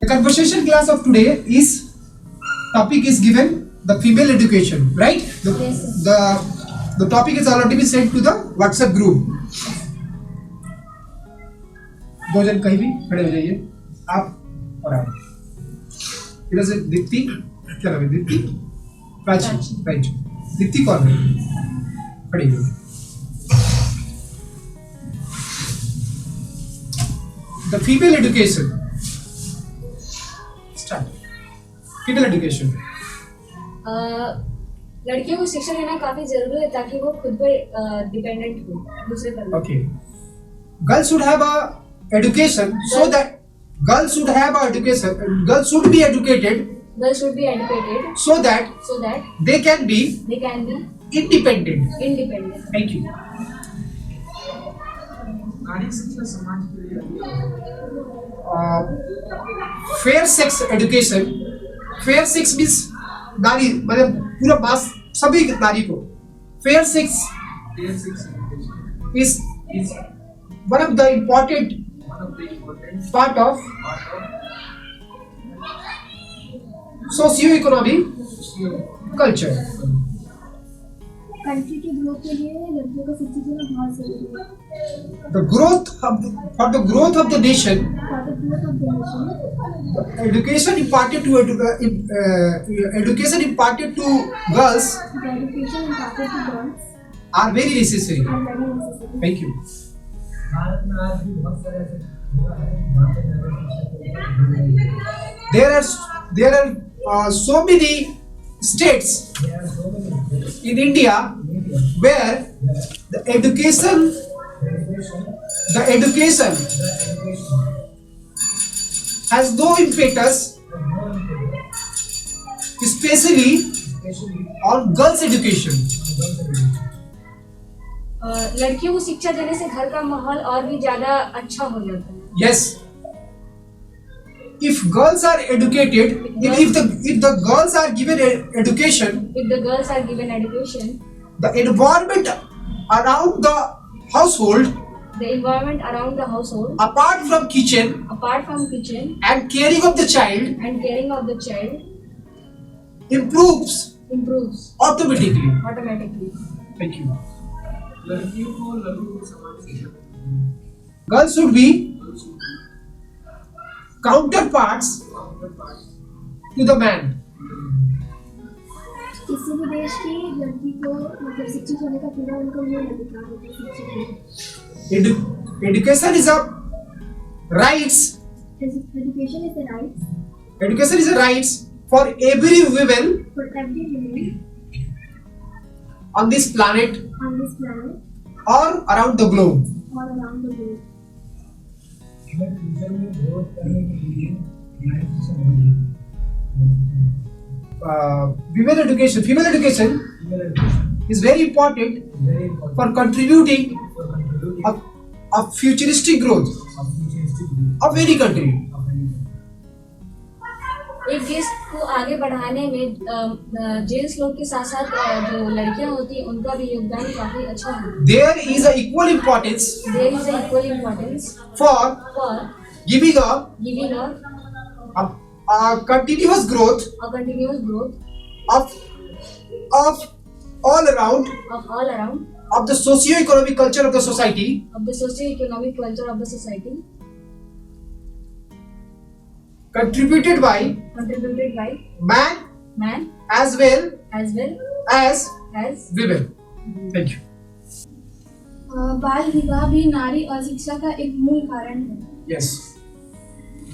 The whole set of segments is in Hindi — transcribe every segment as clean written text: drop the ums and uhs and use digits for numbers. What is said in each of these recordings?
The conversation class of today is topic is given the female education, right? Yes. The topic is already been sent to the WhatsApp group. दो जन कहीं भी खड़े हो जाइए, आप और आप. इधर से दीप्ति, क्या नाम है दीप्ति? प्राची, राइट. दीप्ति कौन है? खड़ी हो. The female education. Start. Female education. लड़कियों को शिक्षा लेना काफी जरूरी है ताकि वो खुद पर डिपेंडेंट हो दूसरे पर. Okay. Girls should have a education so that girls should have a education. Girls should be educated Girls should be educated so that so that they can be they can be independent. independent. Thank you. नारी शिक्षा समाज के लिए Fair sex education. Fair sex means नारी मतलब पूरा मास सभी नारी को. Fair sex is one of the important part of socio-economic culture. Country की ग्रोथ के लिए लड़कियों को शिक्षित होना बहुत जरूरी है. The growth of for the growth of the nation, For the growth of the nation, education imparted to education imparted to girls the education imparted to girls are very necessary. are very necessary. Thank you. Bharat में आज भी बहुत सारे ऐसे जगह है जहाँ पे नारी शिक्षा को There are so many states in India where the education has no impetus, especially on girls' education. लड़कियों को शिक्षा देने से घर का माहौल और भी ज्यादा अच्छा हो जाता है. Yes. If girls are educated, if the girls are given education, If the girls are given education, the environment around the household, the environment around the household, apart from kitchen apart from kitchen and caring of the child, and caring of the child, improves improves automatically. automatically. Thank you. लड़कियों को लड़कों को समान शिक्षा Girls should be counterparts to the man. किसी भी देश की लड़की को मतलब शिक्षित होने का पूरा उनको मूल अधिकार होता है शिक्षित होने. Education is a rights. Education is a right Education is a rights for every woman for every woman on this planet on this planet or around the globe. all around the world. Future में ग्रोथ करने के लिए नारी शिक्षा बहुत Female education is very important for contributing a futuristic growth of any country. एक देश को आगे बढ़ाने में जेंट्स लोग के साथ साथ जो लड़कियां होती हैं उनका भी योगदान काफी अच्छा है. There is a equal importance There is an equal importance for for giving giving a continuous growth a continuous growth of all around of all around of the socio-economic culture of the society, of the socio-economic culture of the society, contributed by man man as well as as women. Thank you. बाल विवाह भी नारी अशिक्षा का एक मूल कारण है. Yes.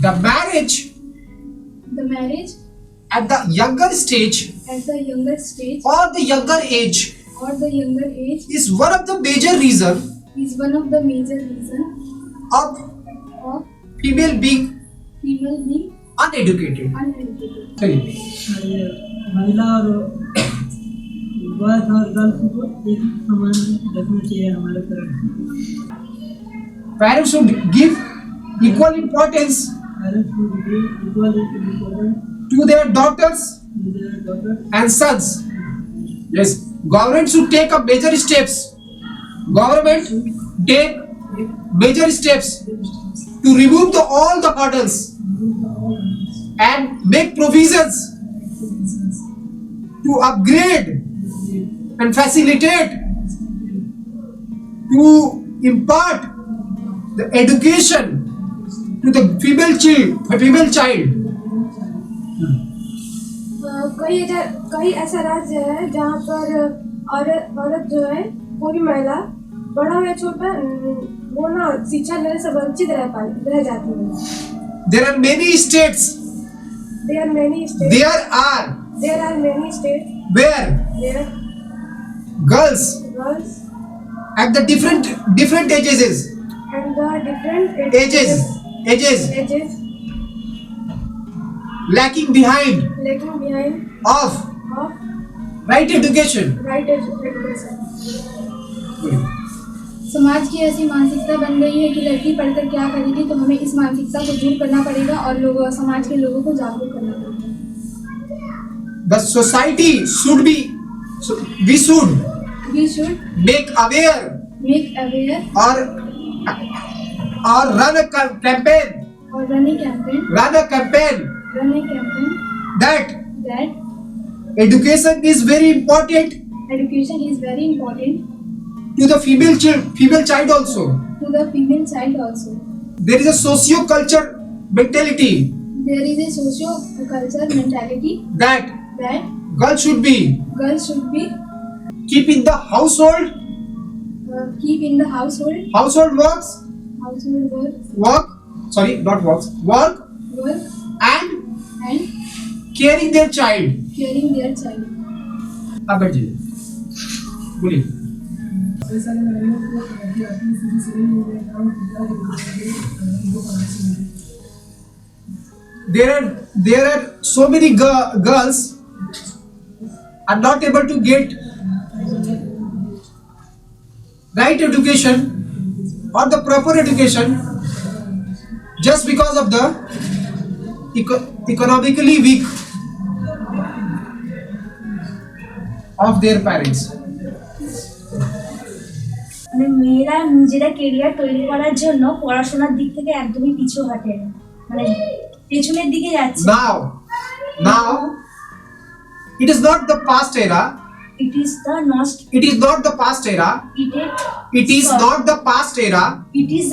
The marriage The marriage at the younger stage at the younger stage or the younger age or the younger age is one of the major reason is one of the major reasons of of female being female being uneducated. uneducated. Sorry. महिला और बॉयज और गर्ल्स को एक समान रखना चाहिए हमारे तरफ. Parents should give equal importance parents को भी equal important to their daughters doctor and sons. Yes. Government should take a major steps. Government take major steps to remove all the hurdles and make provisions to upgrade and facilitate to impart the education to the female child. कई ऐसा राज्य है जहाँ पर औरत जो है, पूरी महिला बड़ा या छोटा वो ना शिक्षा लेने से वंचित रह जाती है. There are many states. There are many states. There are many states where girls girls at the different ages and the different ages lacking behind of right education. समाज की ऐसी मानसिकता बन गई है कि लड़की पढ़कर क्या करेगी, तो हमें इस मानसिकता को दूर करना पड़ेगा और समाज के लोगों को जागरूक करना पड़ेगा. The society should be, we should make aware or run a campaign that education is very important to the female child also. There is a socio-culture mentality that girls should be keep in the household work and caring their child. अब बैठ जाइए, बोलिए. There are so many girls are not able to get right education or the proper education just because of the economically weak of their parents. মানে মেয়েরা নিজেরা কেরিয়ার তৈরি করার জন্য পড়াশোনার দিক থেকে একদমই পিছু হটে, মানে পেছনের দিকে যাচ্ছে. Now it is not the past era. It is not the past era. It is not the past era. It is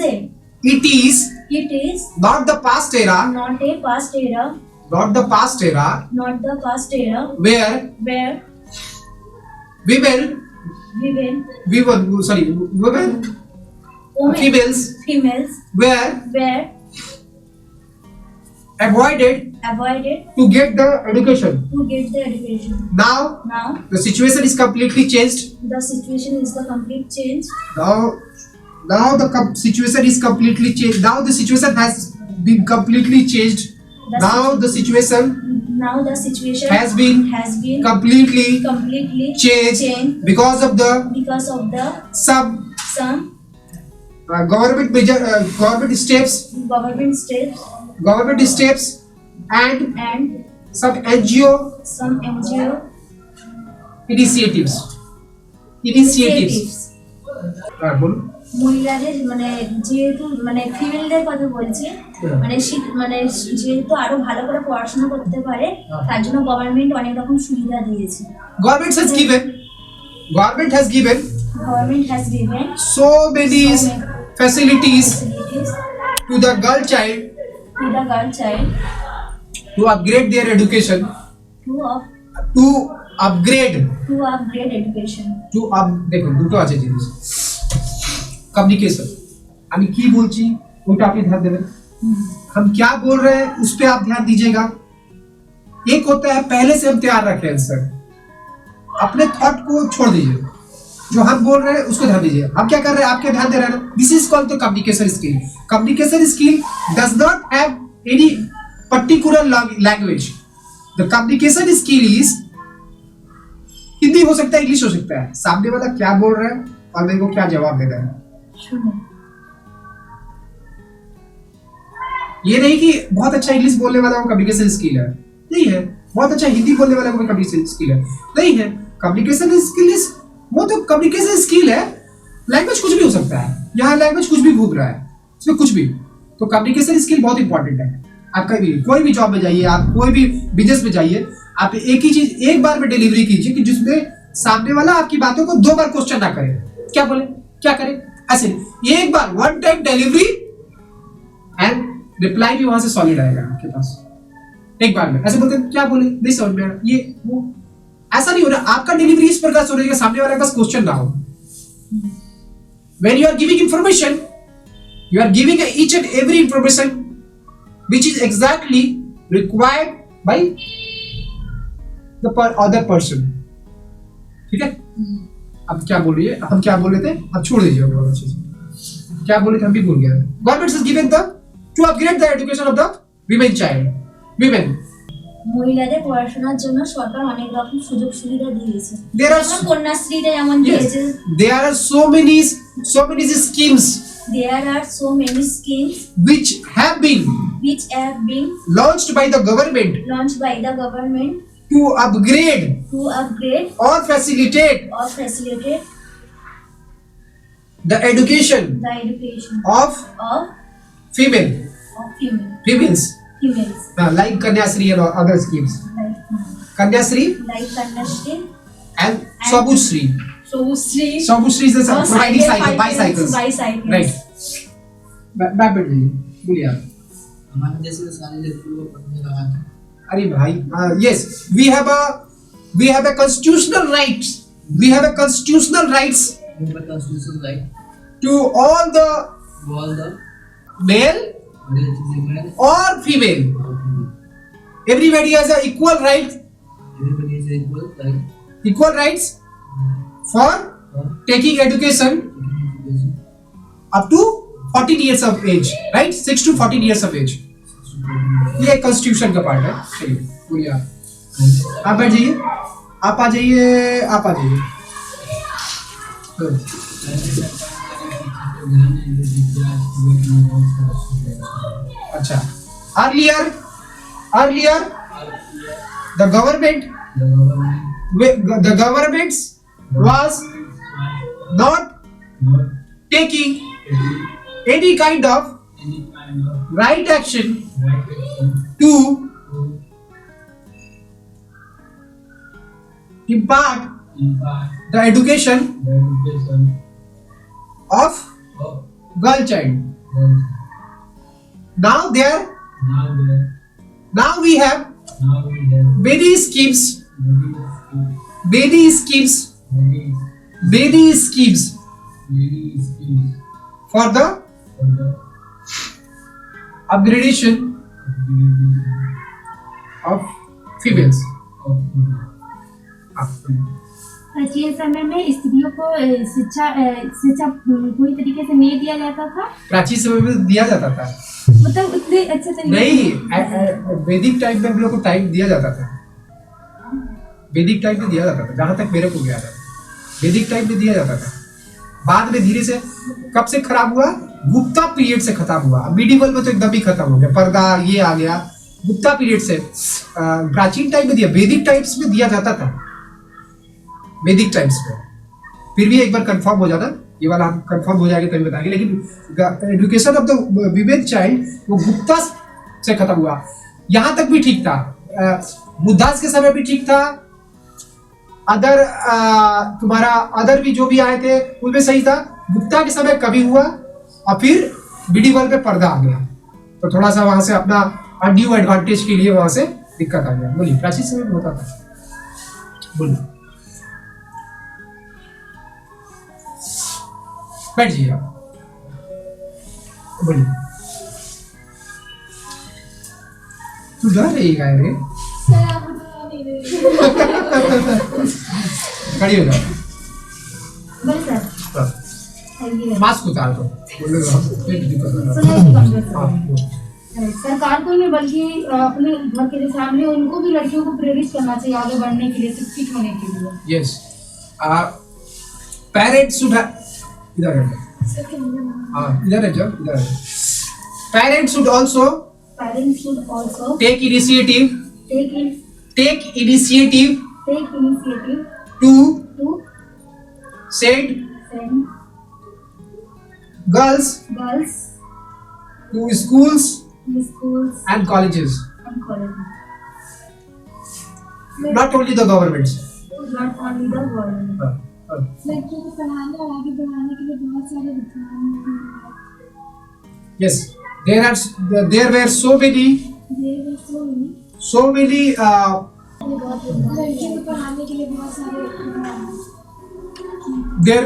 not the past era. Not a past era. Not the past era. Not the past era. Where females were avoided to get the education. Now the situation is completely changed. The situation is the complete change. Now the situation is completely changed. Now the situation has been completely changed. Now the situation has been completely changed because of the some government steps and some NGO initiatives. বলুন. মহিলাদের মানে যেহেতু মানে ফিমেলদের কথা বলছি, মানে যেহেতু আরো ভালো করে পড়াশোনা করতে পারে, তার জন্য গভর্নমেন্ট অনেক রকম সুবিধা দিয়েছে. Government has given so many facilities to the girl child to upgrade their education, to upgrade education. দেখুন দুটো আছে জিনিস. कम्युनिकेशन, আমি কি বলছি ওটা আপনি ध्यान देवें. हम क्या बोल रहे हैं उस पे आप ध्यान दीजिएगा. एक होता है पहले से हम तैयार रखें आंसर, अपने थॉट को छोड़ दीजिए, जो हम बोल रहे हैं उसको ध्यान दीजिए. हम क्या कर रहे हैं, आप क्या ध्यान दे रहे हैं. This is called the communication skill. Communication skill does not have any particular language. The communication skill is Hindi हो सकता है, इंग्लिश हो सकता है. सामने वाला क्या बोल रहा है और मेरे को क्या जवाब दे रहा है. ये नहीं कि बहुत अच्छा इंग्लिश बोलने वाला को कम्युनिकेशन स्किल है, नहीं है. बहुत अच्छा हिंदी बोलने वाला को कम्युनिकेशन स्किल है, नहीं है. कम्युनिकेशन स्किल इज वो तो कम्युनिकेशन स्किल है. लैंग्वेज कुछ भी हो सकता है, यहाँ लैंग्वेज कुछ भी घूम रहा है, इसमें कुछ भी. तो कम्युनिकेशन स्किल बहुत इंपॉर्टेंट है. आप कहीं भी कोई भी जॉब में जाइए, आप कोई भी बिजनेस में जाइए, आप एक ही चीज एक बार में डिलीवरी कीजिए कि जिसमें सामने वाला आपकी बातों को 2 बार क्वेश्चन ना करे, क्या बोले क्या करे, ऐसे एक बार one time delivery and reply भी वहां से सॉलिड आएगा आपके पास एक बार में। ऐसे बोलते हैं क्या बोले नहीं समझ में आया, ये वो ऐसा नहीं हो रहा। आपका डिलीवरी इस प्रकार से हो रही है सामने वाले के पास क्वेश्चन ना हो। When you are giving information, you are giving each and every information which is exactly required by the other person. ठीक है? अब क्या बोल रही है, हम क्या बोल रहे थे, अब छोड़ दीजिए बहुत अच्छे से। क्या बोले थे हम भी भूल गए। Government has given the to upgrade the education of the women child, women. মহিলাদের পড়াশোনার জন্য সরকার অনেক রকম সুযোগ সুবিধা দিয়েছে। There are যেমন কন্যাশ্রীতে যেমন yes, দিয়েছে। there are so many schemes There are so many schemes which have been which have been launched by the government launched by the government to upgrade to upgrade or facilitate or facilitate the education the education of of females females like Kanyasri and other schemes. Kanyasri like Kanyasri and Swabhushri. Swabhushri is the providing bicycles. Right. Back बोलिए आप। हमारे देश के सारे लड़कियों को पढ़ने का हक है। अरे भाई yes, we have a constitutional rights. We have a constitutional rights constitutional right to all the male female or female. Everybody has a equal right, everybody is equal rights for taking education up to 14 years of age, right? 6 to 14 years of age. ये कॉन्स्टिट्यूशन का पार्ट है। चलिए बोलिए आप बैठ जाइए, आप आ जाइए। अच्छा, earlier the government was not taking any kind of right action to impart the education of girl child. Now we have many schemes for the upgradation of females. प्राचीन समय में स्त्रियों को शिक्षा पूरी तरीके से नहीं दिया जाता था। प्राचीन समय में दिया जाता था, मतलब उतने अच्छे तरीके नहीं, वैदिक टाइम में हम लोग को टाइम दिया जाता था। वैदिक टाइम में दिया जाता था, जहां तक मेरे को याद है वैदिक टाइम में दिया जाता था। बाद में धीरे से कब से खराब हुआ, गुप्ता पीरियड से खत्म हुआ। मिडिवल में तो एकदम ही खत्म हो गया, पर्दा ये आ गया। गुप्ता पीरियड से प्राचीन टाइम में दिया, वैदिक टाइम्स में दिया जाता था, वैदिक टाइम्स में। फिर भी एक बार कंफर्म हो जाना, ये वाला हम कंफर्म हो जाएगा तभी बताएंगे। लेकिन education of the women child वो गुप्ता से खत्म हुआ। यहाँ तक भी ठीक था, बुद्धास के समय भी ठीक था, तुम्हारा अदर भी जो भी आए थे उनमें सही था। गुप्ता के समय कभी हुआ और फिर मिडिवल पे पर्दा आ गया, तो थोड़ा सा वहां से अपना अनड्यू एडवांटेज के लिए वहां से दिक्कत आ गया। बोलिए, प्राचीन समय में होता था, बोलिए, बैठ जाइए आप, बोलिए। तू डर रही है रे? खड़ी हो जाओ, बोले सर मास्क उतार दो। सरकार को नहीं बल्कि अपने घर के सामने उनको भी लड़कियों को प्रेरित करना चाहिए आगे बढ़ने के लिए, शिक्षित होने के लिए। यस, पेरेंट्स शुड इधर है, हाँ इधर है, जब इधर है। Parents should also take initiative to send girls to schools schools and colleges, and colleges. not only the governments. Not only the government. लड़कियों को पढ़ाने और आगे बढ़ाने के लिए बहुत सारे विद्वान Yes, there were so many लड़कियों को पढ़ाने के लिए बहुत सारे there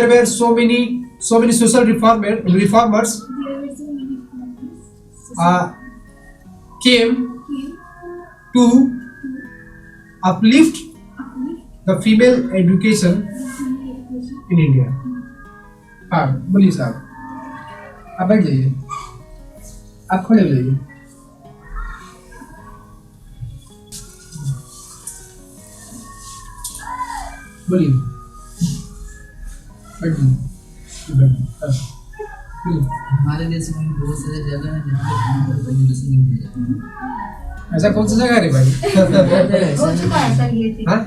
were so many social reformers came to uplift the female education in India. हाँ बोलिए साहब, आप बैठ जाइए, आप खड़े हो जाइए. बोलिए, हमारे देश में बहुत सारे जगह है जहाँ पे एजुकेशन नहीं दिया जाता। ऐसा कौन सा जगह है रे भाई? हो चुका है सर ये थी। हाँ?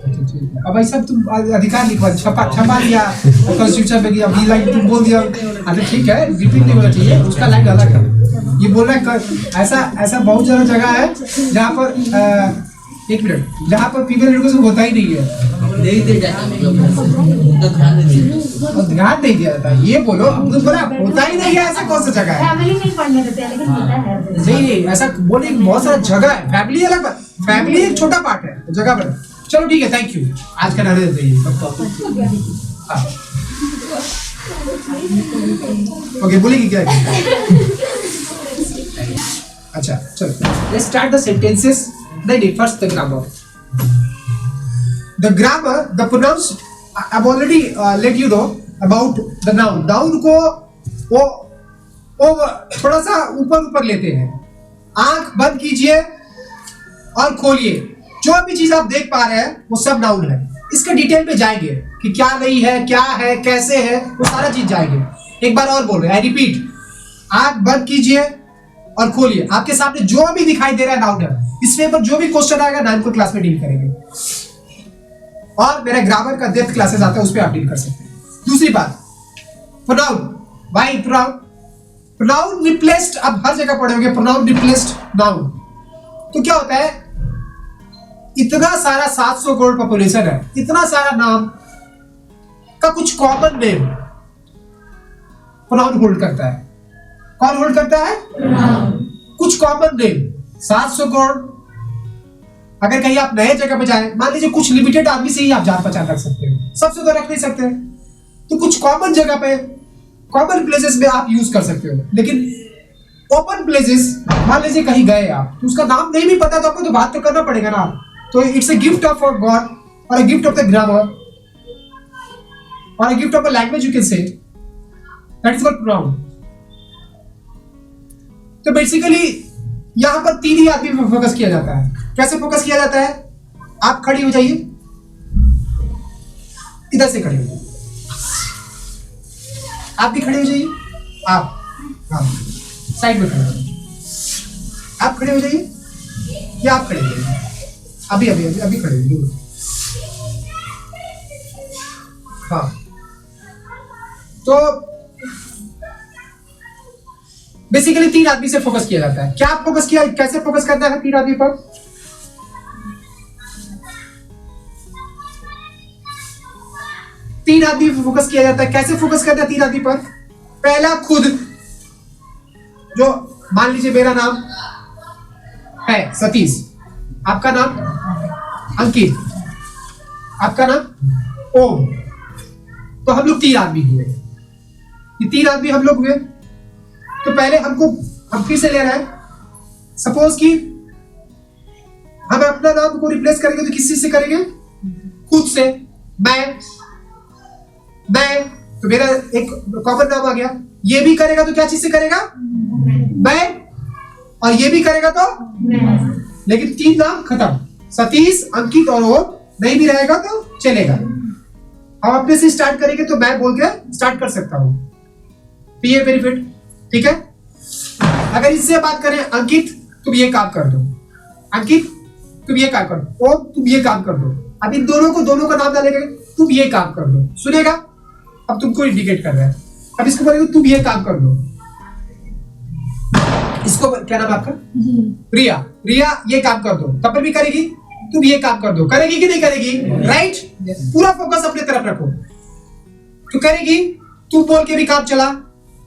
अच्छा, ठीक है. अब ऐसा तुम अधिकार लिखवा छपा दिया कॉन्स्टिट्यूशन में, दिया भी लाइन तुम बोल दिया. अच्छा ठीक है, रिपीट नहीं होना चाहिए, उसका लाइन अलग है. ये बोल रहा है ऐसा बहुत सारा जगह है जहाँ पर एक मिनट, जहाँ पर फीमेल एजुकेशन होता ही नहीं है, नहीं दिया जाता, मतलब ध्यान नहीं दिया जाता। और ध्यान नहीं दिया जाता. ये बोलो, अब तो बोला होता ही नहीं है, ऐसा कौन सा जगह है? फैमिली नहीं पढ़ने देते हैं, लेकिन होता है। नहीं ऐसा बोले, बहुत सारा जगह है. फैमिली अलग बात, फैमिली एक छोटा पार्ट है, जगह पर. चलो ठीक है, थैंक यू, आज का रहने देते हैं. ओके, बोलेगी क्या? अच्छा चलो, लेट्स स्टार्ट द सेंटेंसेस. नहीं, first the grammar. The grammar, the pronounce, I've already let you know about the noun. Noun को वो थोड़ा सा ऊपर लेते हैं. आंख बंद कीजिए और खोलिए. जो भी चीज आप देख पा रहे हैं वो सब नाउन है. इसके डिटेल में जाएंगे कि क्या नहीं है, क्या है, कैसे है, वो सारा चीज जाएंगे. एक बार और बोल रहे हैं, आई रिपीट. आंख बंद कीजिए और खोलिए. आपके सामने जो भी दिखाई दे रहा है नाउन है. इसमें पर जो भी क्वेश्चन आएगा 9th क्लास में डील करेंगे, और मेरा ग्रामर का डेप्थ क्लासेस आता है, उस पर आप डील कर सकते हैं. दूसरी बात, pronoun. Why pronoun? Pronoun replaced, अब हर जगह पढ़ोगे प्रोनाउन रिप्लेस्ड नाउन. तो क्या होता है, इतना सारा 700 करोड़ पॉपुलेशन है, इतना सारा नाम का कुछ कॉमन नेम प्रोनाउन होल्ड करता है. कौन होल्ड करता है? कुछ कॉमन नेम. 700 करोड़. अगर कहीं आप नए जगह पे जाए, मान लीजिए कुछ लिमिटेड आदमी से ही आप जान पहचान रख सकते हो, सबसे तो रख नहीं सकते. तो कुछ कॉमन जगह पे, कॉमन प्लेसेस में आप यूज कर सकते हो. लेकिन ओपन प्लेसेस, मान लीजिए कहीं गए आप, तो उसका नाम नहीं भी पता, तो आपको तो बात तो करना पड़ेगा ना. तो it's a gift of God, और a gift of the grammar, और a gift of a language, you can say. That is what pronoun. तो बेसिकली यहां पर 3 ही आदमी पर फोकस किया जाता है. कैसे फोकस किया जाता है? आप खड़ी हो जाइए, इधर से खड़े हो जाइए, आप भी खड़े हो जाइए, आप साइड में खड़े हो जाइए, आप खड़े हो जाइए, या आप खड़े हो जाइए, अभी अभी अभी अभी खड़े हो जाइए. हाँ, तो बेसिकली 3 आदमी से फोकस किया जाता है. क्या आप फोकस किया, कैसे फोकस करना है 3 आदमी पर? तीन आदमी पर फोकस किया जाता है. कैसे फोकस करना है 3 आदमी पर? पहला खुद, जो मान लीजिए मेरा नाम है सतीश, आपका नाम अंकित, आपका नाम ओम. तो हम लोग 3 आदमी हुए. ये 3 आदमी हम लोग हुए. तो पहले हम फिर से ले रहे हैं. सपोज कि हम अपना नाम को रिप्लेस करेंगे, तो किस चीज से करेंगे? खुद से. मैं, तो मेरा एक कॉमन नाम आ गया. ये भी करेगा तो क्या चीज से करेगा? मैं. और ये भी करेगा तो मैं. लेकिन 3 नाम खत्म. सतीश, अंकित और ओम नहीं भी रहेगा तो चलेगा. हम अपने से स्टार्ट करेंगे, तो मैं बोल के स्टार्ट कर सकता हूं. तो ये बेनिफिट, ठीक है. अगर इससे बात करें, अंकित तुम ये काम कर दो, अंकित तुम ये काम कर दो, ओम तुम ये काम कर दो. अब इन दोनों का नाम डालेंगे, तुम ये काम कर दो. सुनेगा? अब तुमको इंडिकेट कर रहा है. अब इसको बोलेंगे तुम ये काम कर दो। इसको क्या नाम है आपका? रिया। रिया ये काम कर दो, तब पर भी करेगी। तुम ये काम कर दो, करेगी कि नहीं करेगी? राइट। पूरा फोकस अपने तरफ रखो। तो करेगी, तुम बोल के भी काम चला।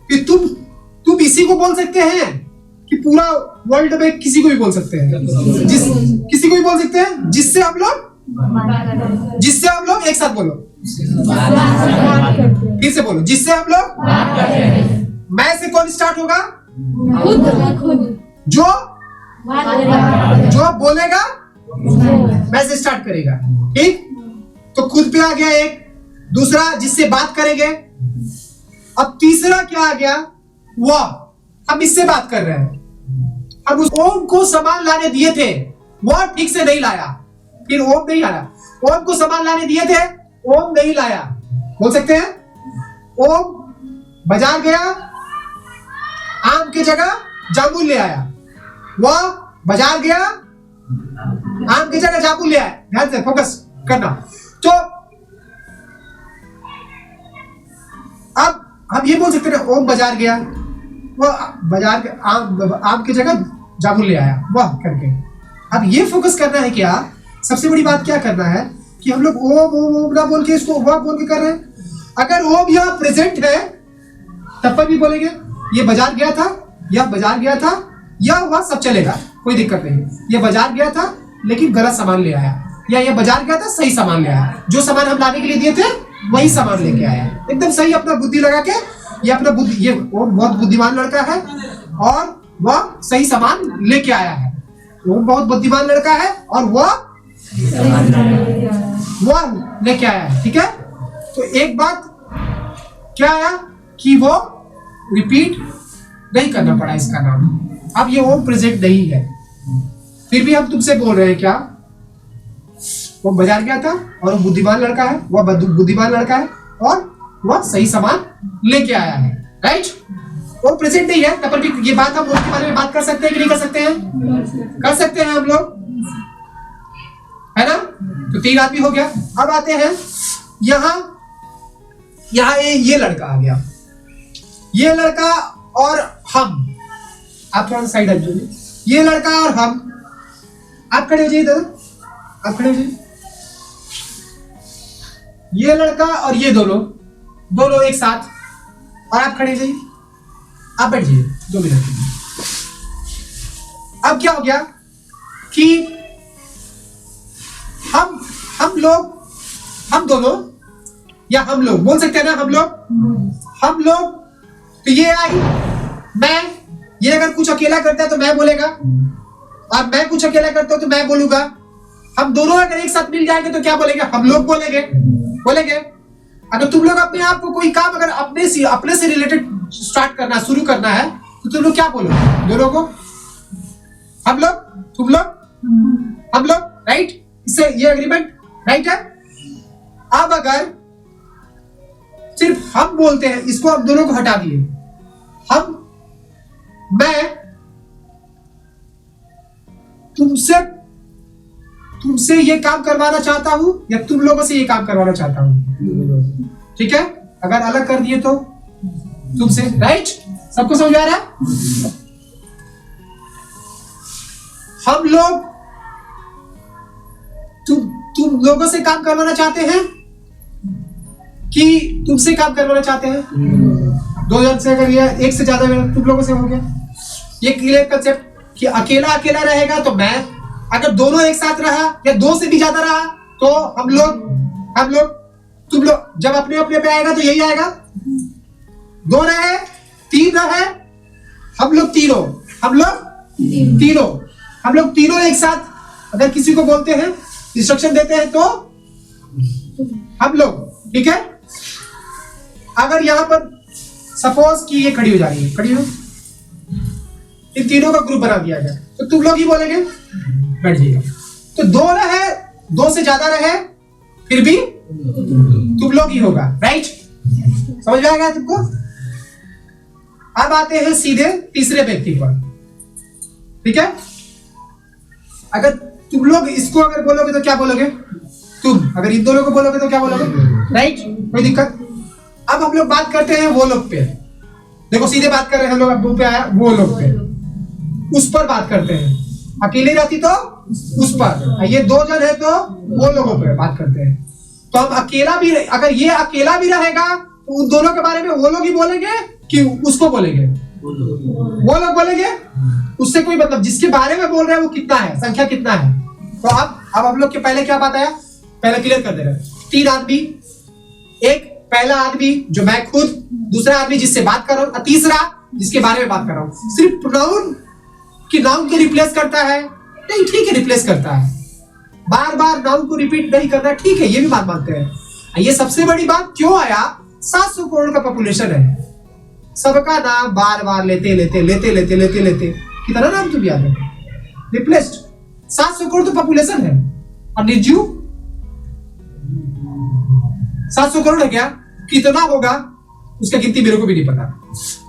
फिर तुम इसी को बोल सकते हैं कि पूरा वर्ल्ड में किसी को भी बोल सकते हैं, किसी को भी बोल सकते हैं, जिससे हम लोग एक साथ बोलो, फिर से बोलो, जिससे हम लोग। मैं से कौन स्टार्ट होगा? खुद। जो बोलेगा मैं से स्टार्ट करेगा। ठीक, तो खुद पे आ गया एक। दूसरा जिससे बात करेंगे। अब तीसरा क्या आ गया? वह। हम इससे बात कर रहे हैं। हम उस ओम को सामान लाने दिए थे, वह ठीक से नहीं लाया, फिर ओम नहीं आया। ओम को सामान लाने दिए थे, ओम नहीं लाया। बोल सकते हैं ओम बाजार गया, आम की जगह जामुन ले आया। वह बाजार गया, आम की जगह जामुन ले आया। ध्यान से फोकस करना। तो अब हम ये बोल सकते हैं ओम बाजार गया, वह बाजार के आम की जगह जामुन ले आया, वह करके। अब ये फोकस करना है क्या? सबसे बड़ी बात क्या करना है कि हम लोग ओम ओम ओम ना बोल के इसको वह बोल के कर रहे हैं। अगर ओम यहाँ प्रेजेंट है तब पर भी बोलेंगे ये बाजार गया था, यह बाजार गया था, यह वह सब चलेगा, कोई दिक्कत नहीं। ये बाजार गया था लेकिन गलत सामान ले आया, या ये बाजार गया था सही सामान ले आया। जो सामान हम लाने के लिए दिए थे वही सामान लेके आया, एकदम सही। अपना बुद्धि लगा के ये अपना बुद्धि, ये वो बहुत बुद्धिमान लड़का है और वह सही सामान लेके आया है। वो बहुत बुद्धिमान लड़का है और वह लेके आया है। ठीक है, तो एक बात क्या आया कि वो रिपीट नहीं करना पड़ा इसका नाम। अब ये ओम प्रेजेंट नहीं है, फिर भी हम तुमसे बोल रहे हैं क्या? वो बाजार गया था और वो बुद्धिमान लड़का है, वह बुद्धिमान लड़का है और वह सही सामान लेके आया है। राइट, वो प्रेजेंट नहीं है, तब पर भी ये बात हम उसके बारे में बात कर सकते हैं कि नहीं कर सकते हैं? कर सकते हैं हम लोग, है ना? तो 3 आदमी हो गया। अब आते हैं यहाँ ये लड़का आ गया, ये लड़का और हम। आप थोड़ा सा साइड हट जाइए। ये लड़का और हम, आप खड़े हो जाइए दादा, आप खड़े हो जाइए। ये लड़का और ये दोनों एक साथ, और आप खड़े हो जाइए, आप बैठ जाइए 2 मिनट के लिए। अब क्या हो गया कि हम दोनों, या हम लोग बोल सकते हैं ना, हम लोग। तो ये आई मैं, ये अगर कुछ अकेला करता है तो मैं बोलेगा, और मैं कुछ अकेला करता हूं तो मैं बोलूंगा। हम दोनों अगर एक साथ मिल जाएंगे तो क्या बोलेंगे? हम लोग बोलेंगे। अगर तुम लोग अपने आप को कोई काम अगर अपने से रिलेटेड स्टार्ट करना शुरू करना है तो तुम लोग क्या बोलोगे? दोनों को हम लोग, तुम लोग, हम लोग। राइट, इससे ये एग्रीमेंट राइट है। अब अगर सिर्फ हम बोलते हैं, इसको हम दोनों को हटा दिए, मैं तुमसे ये काम करवाना चाहता हूं या तुम लोगों से ये काम करवाना चाहता हूं। ठीक है, अगर अलग कर दिए तो तुमसे। राइट, सबको समझ आ रहा है? हम लोग तुम लोगों से काम करवाना चाहते हैं कि तुमसे काम करवाना चाहते हैं? 2 जन से, अगर ये एक से ज्यादा तुम लोगों से हो गया। ये क्लियर कंसेप्ट कि अकेला रहेगा तो मैं, अगर दोनों एक साथ रहा या 2 से भी ज्यादा रहा तो हम लोग, तुम लोग। जब अपने अपने पे आएगा तो यही आएगा। 2 रहे, 3 रहे, हम लोग तीनों एक साथ अगर किसी को बोलते हैं, इंस्ट्रक्शन देते हैं तो हम लोग। ठीक है, अगर यहां पर सपोज कि ये खड़ी हो जा रही है, खड़ी हो, इन तीनों का ग्रुप बना दिया गया तो तुम लोग ही बोलेंगे, बैठ जाइएगा। तो 2 रहे, 2 से ज्यादा रहे, फिर भी तुम लोग ही होगा। राइट, समझ में आ गया तुमको? अब आते हैं सीधे तीसरे व्यक्ति पर। ठीक है, अगर तुम लोग इसको अगर बोलोगे तो क्या बोलोगे? तुम। अगर इन दोनों को बोलोगे तो क्या बोलोगे? राइट, कोई दिक्कत? अब हम लोग बात करते हैं वो लोग पे। देखो सीधे बात कर रहे हैं हम लोग, अब पे आया वो लोग पे, उस पर बात करते हैं। अकेले रहती तो उस पर, ये दो जन है तो वो लोगों पे बात करते हैं। तो अब अकेला भी, अगर ये अकेला भी रहेगा तो उन दोनों के बारे में वो लोग ही बोलेंगे कि उसको बोलेंगे? वो लोग बोलेंगे। उससे कोई मतलब, जिसके बारे में बोल रहे हैं वो कितना है, संख्या कितना है। तो अब हम लोग के पहले क्या बात आया, पहले क्लियर कर दे रहे हैं। 3 आदमी, एक पहला आदमी जो मैं खुद, दूसरा आदमी जिससे बात कर रहा हूं, तीसरा जिसके बारे में बात कर रहा हूं। सिर्फ प्रोनाउन कि नाउन को रिप्लेस करता है? नहीं, ठीक है रिप्लेस करता है। बार बार नाउन को रिपीट नहीं करना, ठीक है, ये भी बात मानते हैं। ये सबसे बड़ी बात क्यों आया, 700 करोड़ का पॉपुलेशन है, सबका नाम बार बार लेते लेते लेते लेते लेते लेते कितना नाम तुम याद है, रिप्लेस्ड। 700 करोड़ तो पॉपुलेशन है, और निर्जीव 700 करोड़ है क्या, कितना होगा उसका गिनती मेरे को भी नहीं पता।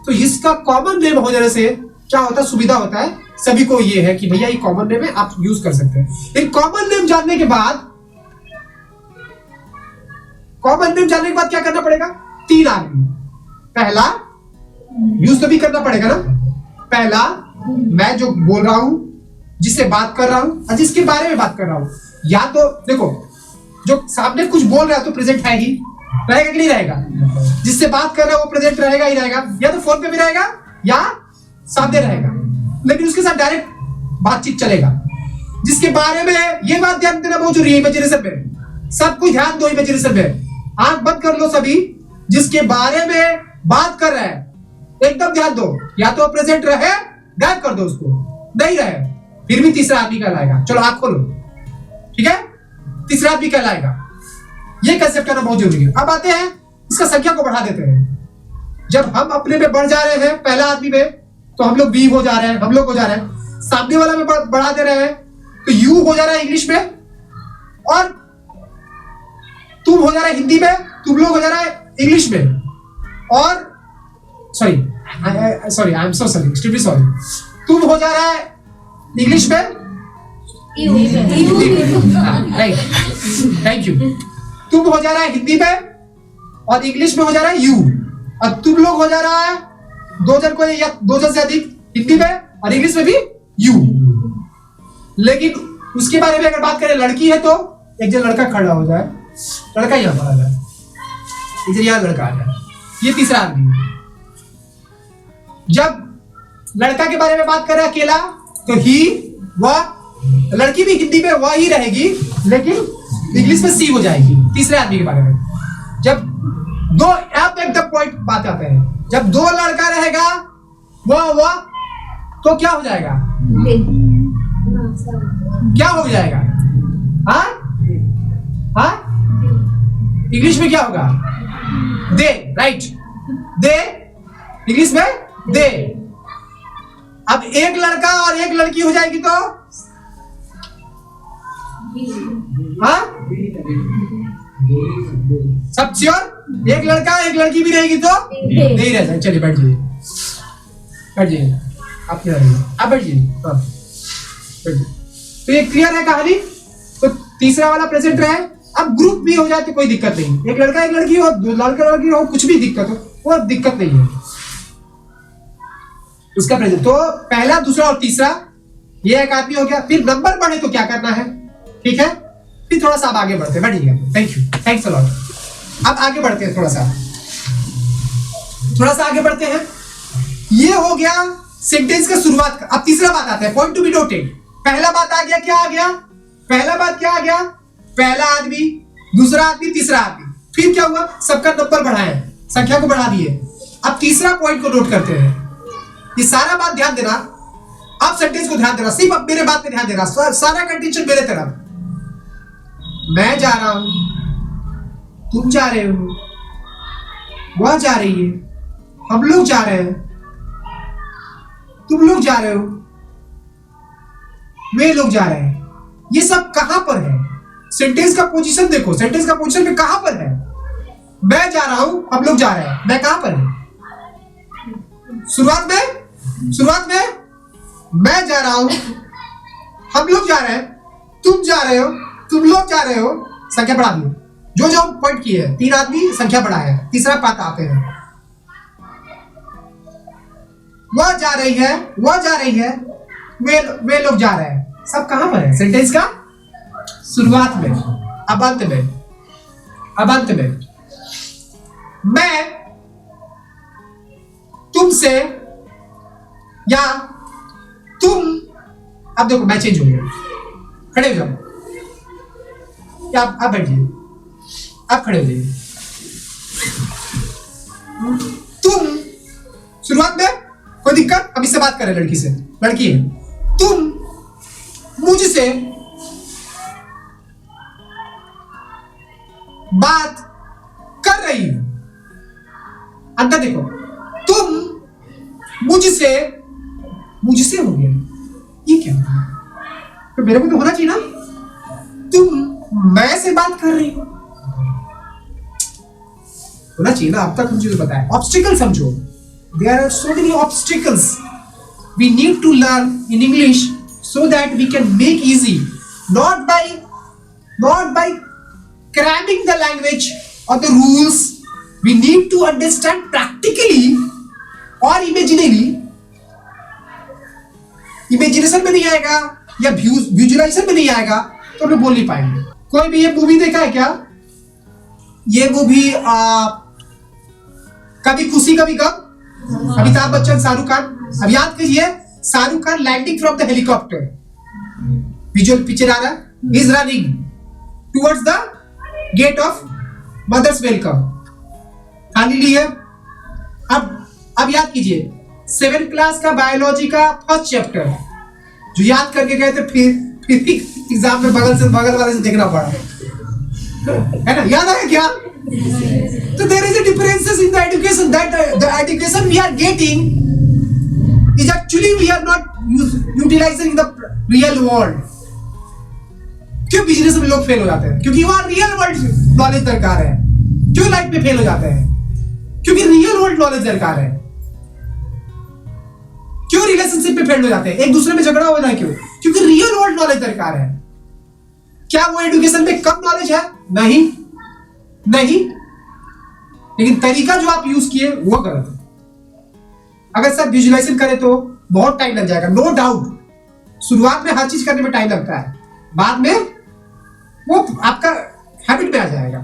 तो इसका कॉमन नेम हो जाने से क्या होता है, सुविधा होता है सभी को। ये है कि भैया ये कॉमन नेम है, आप यूज कर सकते हैं। एक कॉमन नेम जानने के बाद, कॉमन नेम जानने के बाद क्या करना पड़ेगा, 3 आदमी। पहला यूज तो भी करना पड़ेगा ना, पहला मैं जो बोल रहा हूं, जिससे बात कर रहा हूं और जिसके बारे में बात कर रहा हूं। या तो देखो जो सामने कुछ बोल रहा है तो प्रेजेंट है ही, रहेगा कि नहीं रहेगा, जिससे बात कर रहा है वो प्रेजेंट रहेगा ही रहेगा, या तो फोन पे भी रहेगा या सामने रहेगा, लेकिन उसके साथ डायरेक्ट बातचीत चलेगा। जिसके बारे में, ये बात ध्यान देना बहुत जरूरी है इमेजिनेशन में, सब कुछ ध्यान दो इमेजिनेशन में, आंख बंद कर लो सभी। जिसके बारे में बात कर रहे हैं एकदम ध्यान दो, या तो प्रेजेंट रहे गायब कर दो उसको, नहीं रहे फिर भी तीसरा आदमी कहलाएगा। चलो आंख खोलो, ठीक है, तीसरा आदमी कहलाएगा। ये कंसेप्ट करना बहुत जरूरी है। अब आते हैं इसका संख्या को बढ़ा देते हैं। जब हम अपने में बढ़ जा रहे हैं पहला आदमी में, तो हम लोग वी हो जा रहे हैं, हम लोग हो जा रहे हैं। सामने वाला में बढ़ा दे रहे हैं तो यू हो जा रहा है इंग्लिश में, और तुम हो जा रहा है हिंदी में, तुम लोग हो जा रहा है इंग्लिश में, और sorry I am so sorry, extremely sorry, तुम हो जा रहा है इंग्लिश में, राइट, थैंक यू। तुम हो जा रहा है हिंदी में और इंग्लिश में हो जा रहा है यू, और तुम लोग हो जा रहा है 2 जन को या 2 जन से अधिक हिंदी में और इंग्लिश में भी यू। लेकिन उसके बारे में अगर बात करें, लड़की है तो एक जन लड़का खड़ा हो जाए, लड़का यहां पर आ जाए, एक जन यहां लड़का आ जाए, ये तीसरा आदमी है। जब लड़का के बारे में बात कर रहा है अकेला, तो ही, वह, लड़की भी हिंदी में वह ही रहेगी, लेकिन इंग्लिश में सी हो जाएगी तीसरे आदमी के बारे में। जब दो, आप एकदम पॉइंट बात आते हैं, जब 2 लड़का रहेगा वह तो क्या हो जाएगा, क्या हो जाएगा, हाँ हाँ, इंग्लिश में क्या होगा, दे, राइट, दे, इंग्लिश में दे। अब एक लड़का और एक लड़की हो जाएगी तो, हाँ, सब श्योर, एक लड़का एक लड़की भी रहेगी तो नहीं रह जाए। चलिए बैठ जाइए, बैठ जाइए, आप क्या रहिए, आप बैठ जाइए, हाँ बैठ जाइए। तो ये क्लियर है कहानी। तो तीसरा वाला प्रेजेंट रहे। अब ग्रुप भी हो जाए तो कोई दिक्कत नहीं, एक लड़का एक लड़की हो, 2 लड़का लड़की हो, कुछ भी दिक्कत हो, वो दिक्कत नहीं है उसका प्रेजेंट। तो पहला, दूसरा और तीसरा, ये एक आदमी हो गया। फिर नंबर बढ़े तो क्या करना है, ठीक है, फिर थोड़ा सा आप आगे बढ़ते हैं, बैठिएगा, thank you, thanks a lot. अब आगे बढ़ते हैं, थोड़ा सा आगे बढ़ते हैं। ये हो गया सेंटेंस का शुरुआत का। अब तीसरा बात आता है, पॉइंट टू बी नोटेड। पहला बात आ गया, क्या आ गया, पहला बात क्या आ गया, पहला आदमी, दूसरा आदमी, तीसरा आदमी। फिर क्या हुआ, सबका नंबर बढ़ाया, संख्या को बढ़ा दिए। अब तीसरा पॉइंट को नोट करते हैं। ये सारा बात ध्यान देना, आप सेंटेंस को ध्यान देना, सिर्फ अब मेरे बात पे ध्यान देना, सारा कंडीशन मेरे तरफ। मैं जा रहा हूं, तुम जा रहे हो, वह जा रही है, हम लोग जा रहे हैं, तुम लोग जा रहे हो, वे लोग जा रहे हैं। ये सब कहां पर है, सेंटेंस का पोजीशन देखो, सेंटेंस का पोजीशन में कहां पर है। मैं जा रहा हूं, हम लोग जा रहे हैं, मैं कहां पर है, शुरुआत में मैं जा रहा हूं, हम लोग जा रहे हैं, तुम जा रहे हो, तुम लोग जा रहे हो, संख्या बढ़ा दी, जो जो पॉइंट किए हैं, 3 आदमी संख्या बढ़ाया है, तीसरा पात आते हैं, वह जा रही है, वह जा रही है, वे लोग जा रहे हैं। सब कहां पर है? सेंटेंस का शुरुआत में, अब अंत में, अब अंत में। मैं तुमसे या तुम, अब देखो मैं चेंज हो गया, खड़े हो जाओ, या आप बैठिए, आप खड़े हो जाइए। तुम, शुरुआत में कोई दिक्कत? अब इससे बात करें, लड़की से, लड़की है, तुम मुझसे बात कर रही हो, अंदर देखो, तुम मुझसे, मुझसे हो गया, ये क्या होगा? तो मेरे को तो होना चाहिए ना, तुम मैं से बात कर रही हो, होना चाहिए ना। अब तक मुझे तो बताया, ऑब्स्टिकल समझो, there are so many obstacles we need to learn in English so that we can make easy, not by cramming the language or the rules. We need to understand practically or imaginarily. Imagination में नहीं आएगा या विजुअलाइजेशन में नहीं आएगा तो हम बोल नहीं पाएंगे। कोई भी ये मूवी देखा है क्या? ये मूवी कभी खुशी कभी गम, अमिताभ बच्चन, शाहरुख खान। अब याद कीजिए, Shahrukh Khan landing from the helicopter, visual picture आ रहा है, is running towards the gate of mother's welcome, खाली ली है। अब याद कीजिए, 7th क्लास का बायोलॉजी का फर्स्ट चैप्टर जो याद करके गए थे, फिर एग्जाम में बगल वाले से देखना पड़ा, है ना? याद आया क्या? So there is a differences in the education, that the education we are getting is actually we are not utilizing in the real world. क्यों बिजनेस में लोग फेल हो जाते हैं? क्योंकि वहां रियल वर्ल्ड नॉलेज दरकार है। क्यों लाइफ में फेल हो जाते हैं? क्योंकि रियल वर्ल्ड नॉलेज दरकार है। क्यों रिलेशनशिप में फेल हो जाते हैं? एक दूसरे में झगड़ा हो रहा है, क्यों? क्योंकि रियल वर्ल्ड नॉलेज दरकार है। क्या वो एजुकेशन में कम नॉलेज है? नहीं, लेकिन तरीका जो आप यूज किए वो गलत है। अगर सब विजुअलाइजेशन करें तो बहुत टाइम लग जाएगा, नो डाउट। शुरुआत में हर चीज करने में टाइम लगता है, बाद में वो आपका हैबिट में आ जाएगा,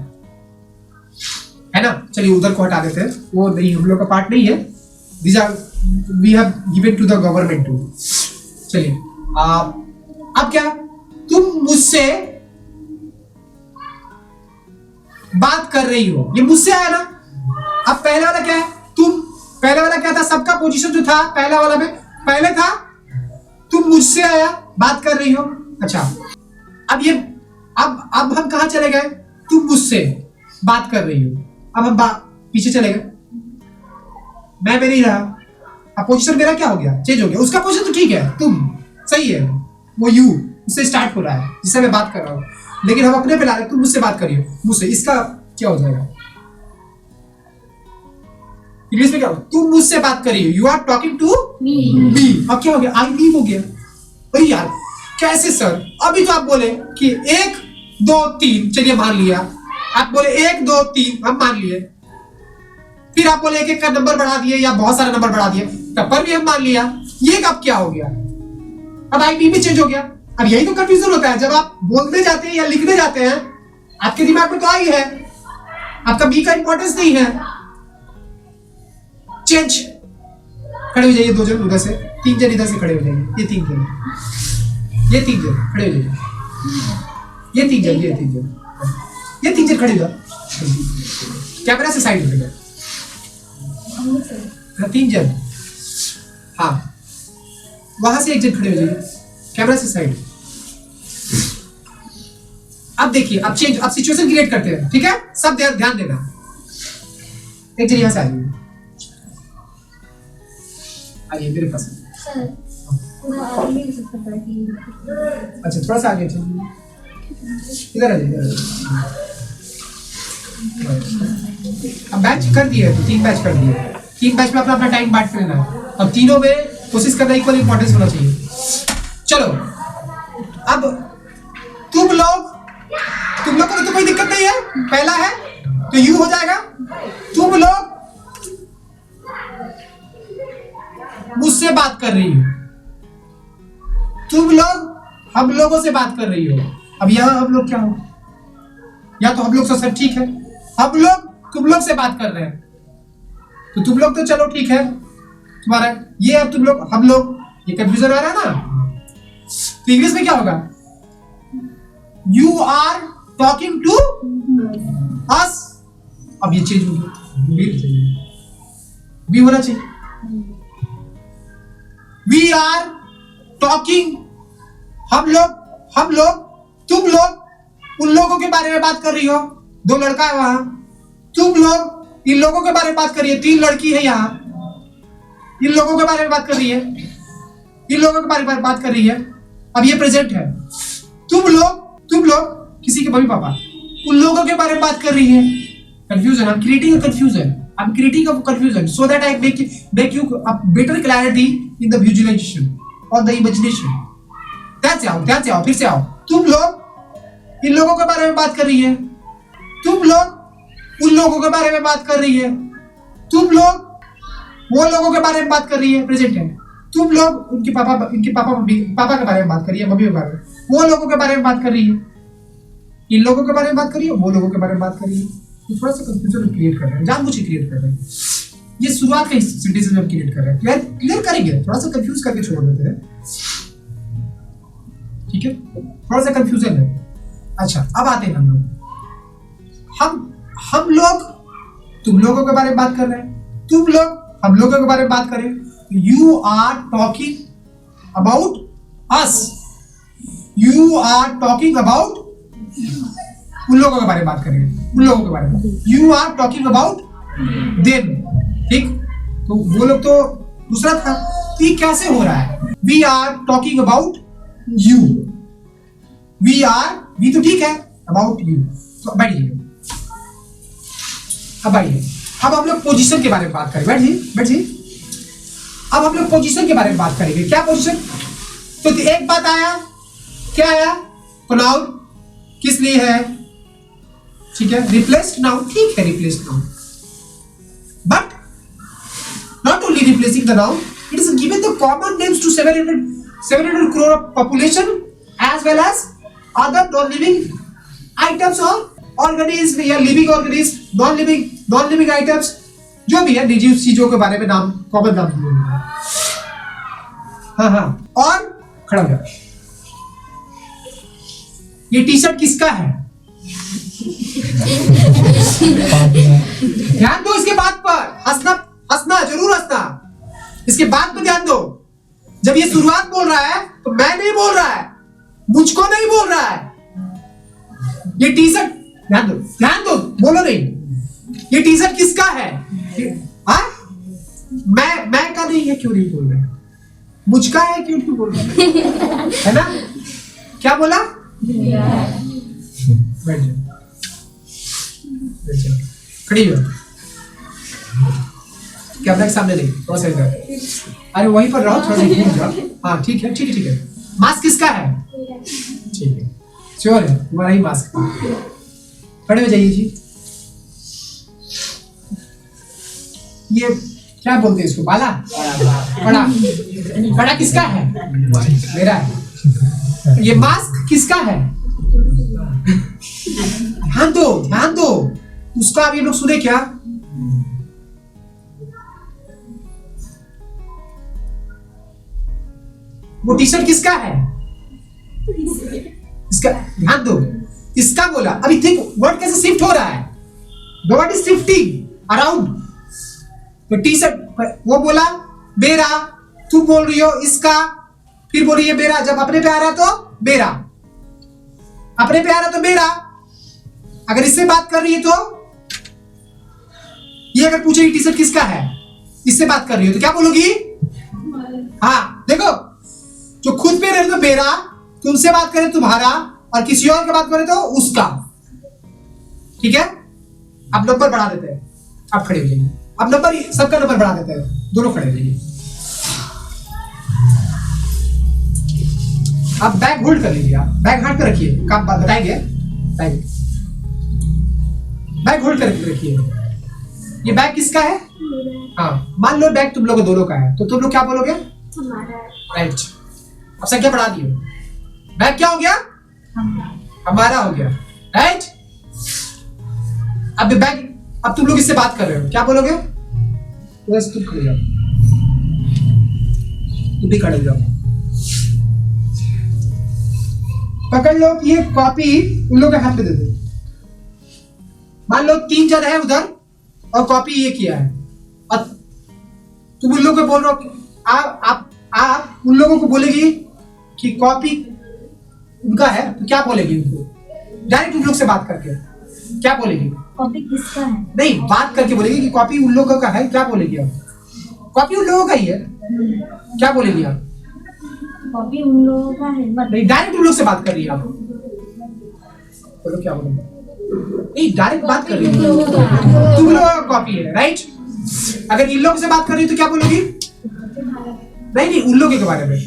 है ना? चलिए उधर को हटा देते हैं, वो नहीं, हम लोग का पार्ट नहीं है। These are we have given to the government to। चलिए अब क्या, तुम मुझसे बात कर रही हो, ये मुझसे आया ना। अब पहले वाला क्या है? तुम। पहले वाला क्या था? सबका पोजीशन जो था पहला वाला में, पहले था तुम मुझसे आया, बात कर रही हो। अच्छा, अब ये अब हम कहां चले गए? तुम मुझसे बात कर रही हो। अब हम पीछे चले गए, मैं नहीं रहा। अब पोजीशन मेरा क्या हो गया? चेंज हो गया। उसका पोजीशन तो ठीक है, तुम सही है, वो यू उससे स्टार्ट हो रहा है जिससे मैं बात कर रहा हूं, लेकिन हम अपने पे ला रहे हैं, तुम मुझसे बात करिए, मुझसे। इसका क्या हो जाएगा इंग्लिश में? क्या हो? तुम मुझसे बात करिए, you are talking to me. अब क्या हो गया? आई मी हो गया। अरे यार कैसे सर? अभी तो आप बोले कि 1 2 3, चलिए मान लिया। आप बोले 1 2 3, हम मान लिए। फिर आप बोले एक का नंबर बढ़ा दिए या बहुत सारा नंबर बढ़ा दिए, तब पर भी हम मान लिया। ये अब क्या हो गया? अब आई मी भी चेंज हो गया। अब यही तो कंफ्यूजन होता है, जब आप बोलने जाते हैं या लिखने जाते हैं, आपके दिमाग में तो आई है, आपका बी का इंपॉर्टेंस नहीं है। चेंज, खड़े हो जाइए 2 जन उधर से, 3 जन इधर से खड़े हो जाइए, ये 3 जन, ये 3 जन खड़े हो जाइए, ये 3 जन, ये 3 जन, ये 3 जन खड़े हो जाओ। कैमरा से साइड हो जाए, 3 जन, हाँ वहां से 1 जन खड़े हो जाइए, कैमरा से साइड। अब देखिए, अब चेंज, अब सिचुएशन क्रिएट करते हैं, ठीक है? सब ध्यान देना। 1 जन यहां से आइए, आइए मेरे पास। सर थोड़ा आगे नहीं हो सकता है? अच्छा थोड़ा सा आगे चलिए, इधर आ जाइए। अब बैच कर दिए, तो 3 बैच कर दिए, 3 बैच में अपना टाइम बांट लेना। अब तीनों में कोशिश करना इक्वल इंपॉर्टेंस होना चाहिए। चलो अब तुम लोग को तो तो कोई दिक्कत नहीं है, पहला है तो यू हो जाएगा। तुम लोग मुझसे बात कर रही हो, तुम लोग हम लोगों से बात कर रही हो। अब यहाँ हम लोग क्या हो, या तो हम लोग तो सब ठीक है, हम लोग तुम लोग से बात कर रहे हैं, तो तुम लोग तो चलो ठीक है तुम्हारा, ये अब तुम लोग हम लोग, ये कंफ्यूजन आ रहा है ना। तो इंग्लिश में क्या होगा, you are talking to us. अब ये चेंज होगी, भी होना चाहिए। वी आर टॉकिंग, हम लोग तुम लोग उन लोगों के बारे में बात कर रही हो, दो लड़का है वहां, तुम लोग इन लोगों के बारे में बात कर रही है, तीन लड़की है यहाँ, इन लोगों के बारे में बात कर रही है, इन लोगों के बारे में बात कर रही है। अब ये प्रेजेंट है, तुम लोग किसी के मम्मी पापा उन लोगों के बारे में बात कर रही है। Confusion, I am creating a confusion, I am creating a confusion so that I make you a better clarity in the visualization or the imagination। ध्यान से आओ, फिर से आओ। तुम लोग इन लोगों के बारे में बात कर रही है, तुम लोग उन लोगों के बारे में बात कर रही है, तुम लोग वो लोगों के बारे में बात कर रही है, प्रेजेंट है। तुम लोग उनके पापा के बारे में बात कर रही है, मम्मी के बारे में, वो लोगों के बारे में बात कर रही है, इन लोगों के बारे में बात कर रही है, वो लोगों के बारे में बात कर रही है। तो थोड़ा सा कंफ्यूजन क्रिएट कर रहे हैं, जानबूझ के क्रिएट कर रहे हैं। ये शुरुआत के सेंटेंसेस में हम क्रिएट कर रहे हैं, क्लियर करेंगे, थोड़ा सा कंफ्यूज करके छोड़ देते हैं, ठीक है, थोड़ा सा कंफ्यूजन है। अच्छा, अब आते हैं हम लोग तुम लोगों के बारे में बात कर रहे हैं, तुम लोग हम लोगों के बारे में बात करें, you are talking about us, you are talking about, उन लोगों के बारे में बात करें, उन लोगों के बारे में, you are talking about them, ठीक। तो वो लोग तो दूसरा था, तो ये कैसे हो रहा है, we are talking about you, we तो ठीक है, अबाउट यू। तो बैठिए, अब बैठिए, अब हम लोग पोजीशन के बारे में बात करें, बैठिए। अब हम लोग पोजीशन के बारे में बात करेंगे, क्या पोजीशन। तो एक बात आया, क्या आया, प्रोनाउन किस लिए है, ठीक है, रिप्लेस्ड नाउन, ठीक है, replaced noun, but not only replacing the noun, it is given the common names to 700 crore of population as well as other non-living items or organisms या living organisms, non-living items, जो भी है निर्जीव चीजों के बारे में नाम, कॉमन नाम दिए हैं। हाँ, और खड़ा हो जा। ये टी शर्ट किसका है, ध्यान दो इसके बात पर, हंसना जरूर हंसना, इसके बात पे ध्यान दो। जब ये शुरुआत बोल रहा है तो मैं नहीं बोल रहा है, मुझको नहीं बोल रहा है। ये टी शर्ट, ध्यान दो, बोलो नहीं। ये टी शर्ट किसका है, हाँ, मैं का नहीं है, क्यों नहीं बोल रहे, मुझका है, क्यों बोल रहे है ना, क्या बोला, बैठ जाओ, खड़ी हो, कैमरा के सामने नहीं, थोड़ा सा इधर, अरे वहीं पर रहो, थोड़ा सा घूम जाओ। हाँ, ठीक है। मास्क किसका है, ठीक है, श्योर है तुम्हारा ही मास्क। खड़े हो जाइए जी। ये क्या बोलते हैं इसको, बाला, बड़ा किसका है, मेरा है। ये मास्क किसका है, ध्यान दो, उसका आप ये लोग सुने क्या, वो टी शर्ट किसका है, इसका, ध्यान दो, इसका बोला। अभी थिंक वर्ड कैसे शिफ्ट हो रहा है, the word is shifting around. तो टी शर्ट वो बोला मेरा, तुम बोल रही हो इसका, फिर बोल रही है मेरा। जब अपने पे आ रहा तो मेरा, अपने पे आ रहा तो मेरा। अगर इससे बात कर रही है तो ये अगर पूछेगी टी शर्ट किसका है, इससे बात कर रही हो तो क्या बोलोगी, हाँ देखो, जो खुद पे रहे तो मेरा, तुमसे बात करे तुम्हारा, और किसी और की बात करे तो उसका, ठीक है। अब नंबर बढ़ा देते हैं, अब खड़े हो जाइए, अब नंबर सबका नंबर बढ़ा देते हैं, दोनों खड़े हो जाइए। अब बैग होल्ड कर लीजिए, आप बैग हाथ पे रखिए, काम बताएंगे। बैग होल्ड करके रखिए। ये बैग किसका है? हाँ, मान लो बैग तुम लोग दोनों का है, तो तुम लोग क्या बोलोगे? राइट। अब संख्या बढ़ा दियो। बैग क्या हो गया? हमारा हो गया, राइट। अब बैग, अब तुम लोग इससे बात कर रहे हो, क्या बोलोगे? बस तुम खड़े जाओ, तुम भी खड़े जाओ। पकड़ लो कि ये कॉपी उन लोगों के हाथ में दे दो। मान लो 3 जन है उधर और कॉपी ये किया है, और तुम उन लोगों को बोल रहे हो, आप उन लोगों को बोलेगी कि कॉपी उनका है, तो क्या बोलेगी उनको? डायरेक्ट उन लोग से बात करके क्या बोलेगी? कॉपी किसका है? नहीं, बात करके बोलेगी कि कॉपी उन लोगों का है, क्या बोलेगी आप? कॉपी उन लोगों का ही है, क्या बोलेगी आप? कॉपी उन लोगों का है, नहीं, डायरेक्ट उन लोग से बात कर रही है आप, बोलो क्या बोलोगे? नहीं, डायरेक्ट बात कर रही है, तुम लोगों का कॉपी है, राइट। अगर इन लोगों से बात कर रही है तो क्या बोलोगी? नहीं, उन लोगों के बारे में।